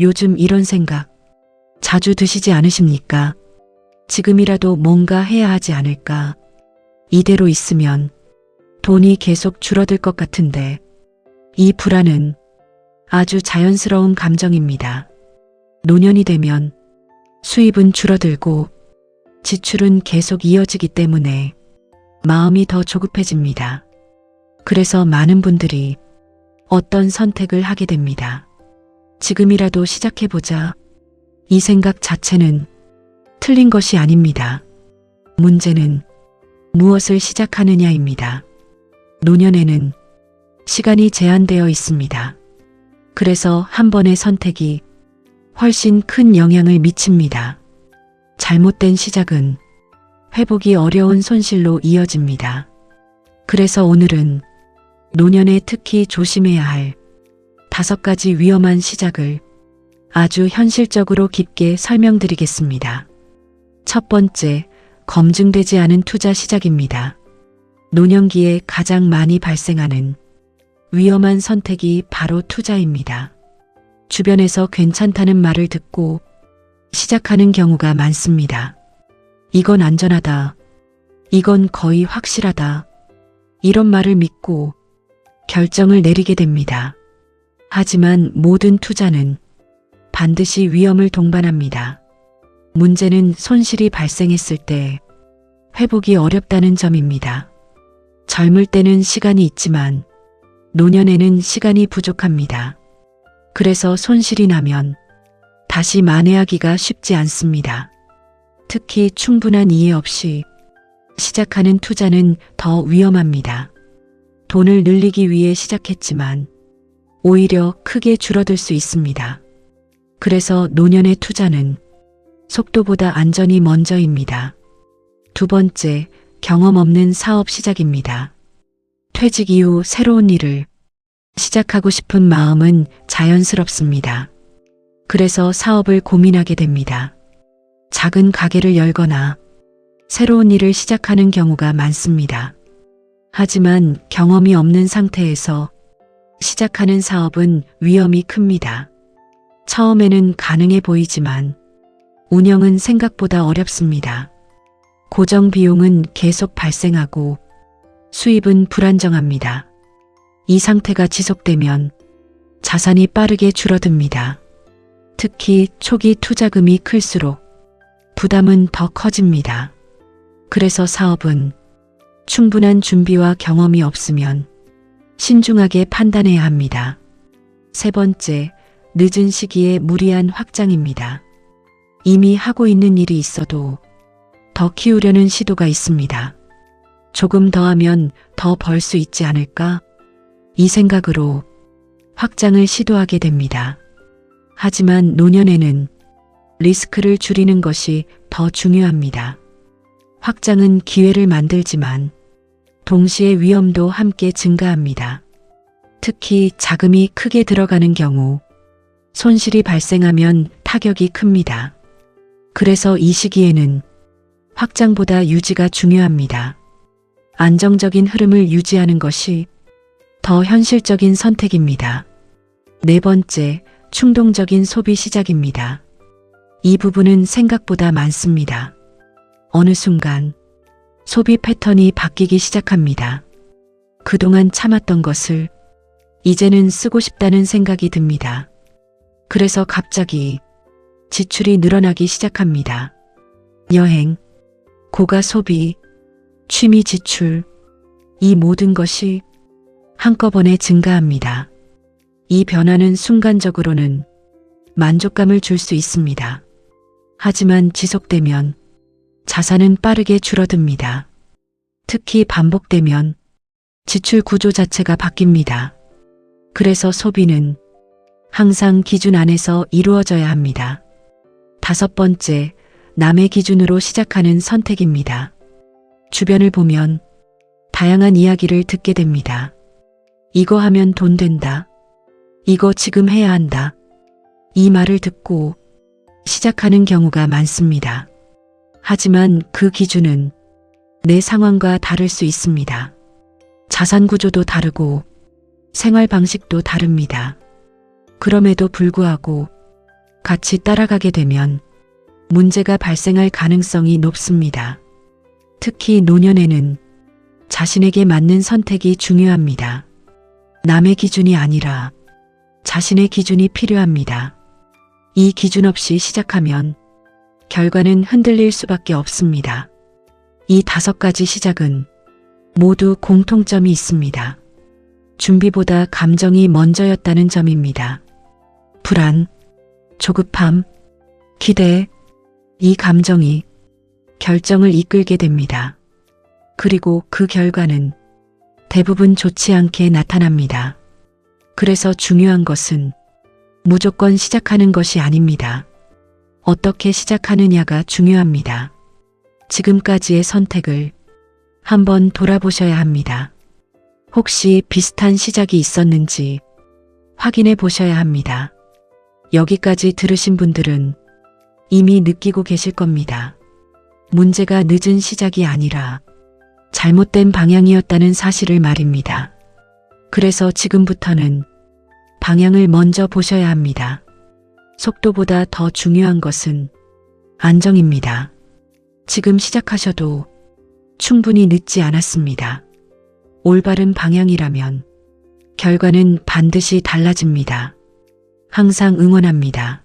요즘 이런 생각 자주 드시지 않으십니까? 지금이라도 뭔가 해야 하지 않을까? 이대로 있으면 돈이 계속 줄어들 것 같은데. 이 불안은 아주 자연스러운 감정입니다. 노년이 되면 수입은 줄어들고 지출은 계속 이어지기 때문에 마음이 더 조급해집니다. 그래서 많은 분들이 어떤 선택을 하게 됩니다. 지금이라도 시작해보자. 이 생각 자체는 틀린 것이 아닙니다. 문제는 무엇을 시작하느냐입니다. 노년에는 시간이 제한되어 있습니다. 그래서 한 번의 선택이 훨씬 큰 영향을 미칩니다. 잘못된 시작은 회복이 어려운 손실로 이어집니다. 그래서 오늘은 노년에 특히 조심해야 할 5가지 위험한 시작을 아주 현실적으로 깊게 설명드리겠습니다. 첫 번째, 검증되지 않은 투자 시작입니다. 노년기에 가장 많이 발생하는 위험한 선택이 바로 투자입니다. 주변에서 괜찮다는 말을 듣고 시작하는 경우가 많습니다. 이건 안전하다. 이건 거의 확실하다. 이런 말을 믿고 결정을 내리게 됩니다. 하지만 모든 투자는 반드시 위험을 동반합니다. 문제는 손실이 발생했을 때 회복이 어렵다는 점입니다. 젊을 때는 시간이 있지만 노년에는 시간이 부족합니다. 그래서 손실이 나면 다시 만회하기가 쉽지 않습니다. 특히 충분한 이해 없이 시작하는 투자는 더 위험합니다. 돈을 늘리기 위해 시작했지만 오히려 크게 줄어들 수 있습니다. 그래서 노년의 투자는 속도보다 안전이 먼저입니다. 두 번째, 경험 없는 사업 시작입니다. 퇴직 이후 새로운 일을 시작하고 싶은 마음은 자연스럽습니다. 그래서 사업을 고민하게 됩니다. 작은 가게를 열거나 새로운 일을 시작하는 경우가 많습니다. 하지만 경험이 없는 상태에서 시작하는 사업은 위험이 큽니다. 처음에는 가능해 보이지만 운영은 생각보다 어렵습니다. 고정 비용은 계속 발생하고 수입은 불안정합니다. 이 상태가 지속되면 자산이 빠르게 줄어듭니다. 특히 초기 투자금이 클수록 부담은 더 커집니다. 그래서 사업은 충분한 준비와 경험이 없으면 신중하게 판단해야 합니다. 세 번째, 늦은 시기에 무리한 확장입니다. 이미 하고 있는 일이 있어도 더 키우려는 시도가 있습니다. 조금 더 하면 더 벌 수 있지 않을까? 이 생각으로 확장을 시도하게 됩니다. 하지만 노년에는 리스크를 줄이는 것이 더 중요합니다. 확장은 기회를 만들지만 동시에 위험도 함께 증가합니다. 특히 자금이 크게 들어가는 경우 손실이 발생하면 타격이 큽니다. 그래서 이 시기에는 확장보다 유지가 중요합니다. 안정적인 흐름을 유지하는 것이 더 현실적인 선택입니다. 네 번째, 충동적인 소비 시작입니다. 이 부분은 생각보다 많습니다. 어느 순간 소비 패턴이 바뀌기 시작합니다. 그동안 참았던 것을 이제는 쓰고 싶다는 생각이 듭니다. 그래서 갑자기 지출이 늘어나기 시작합니다. 여행, 고가 소비, 취미 지출, 이 모든 것이 한꺼번에 증가합니다. 이 변화는 순간적으로는 만족감을 줄 수 있습니다. 하지만 지속되면 자산은 빠르게 줄어듭니다. 특히 반복되면 지출 구조 자체가 바뀝니다. 그래서 소비는 항상 기준 안에서 이루어져야 합니다. 다섯 번째, 남의 기준으로 시작하는 선택입니다. 주변을 보면 다양한 이야기를 듣게 됩니다. 이거 하면 돈 된다. 이거 지금 해야 한다. 이 말을 듣고 시작하는 경우가 많습니다. 하지만 그 기준은 내 상황과 다를 수 있습니다. 자산 구조도 다르고 생활 방식도 다릅니다. 그럼에도 불구하고 같이 따라가게 되면 문제가 발생할 가능성이 높습니다. 특히 노년에는 자신에게 맞는 선택이 중요합니다. 남의 기준이 아니라 자신의 기준이 필요합니다. 이 기준 없이 시작하면 결과는 흔들릴 수밖에 없습니다. 이 5가지 시작은 모두 공통점이 있습니다. 준비보다 감정이 먼저였다는 점입니다. 불안, 조급함, 기대, 이 감정이 결정을 이끌게 됩니다. 그리고 그 결과는 대부분 좋지 않게 나타납니다. 그래서 중요한 것은 무조건 시작하는 것이 아닙니다. 어떻게 시작하느냐가 중요합니다. 지금까지의 선택을 한번 돌아보셔야 합니다. 혹시 비슷한 시작이 있었는지 확인해 보셔야 합니다. 여기까지 들으신 분들은 이미 느끼고 계실 겁니다. 문제가 늦은 시작이 아니라 잘못된 방향이었다는 사실을 말입니다. 그래서 지금부터는 방향을 먼저 보셔야 합니다. 속도보다 더 중요한 것은 안정입니다. 지금 시작하셔도 충분히 늦지 않았습니다. 올바른 방향이라면 결과는 반드시 달라집니다. 항상 응원합니다.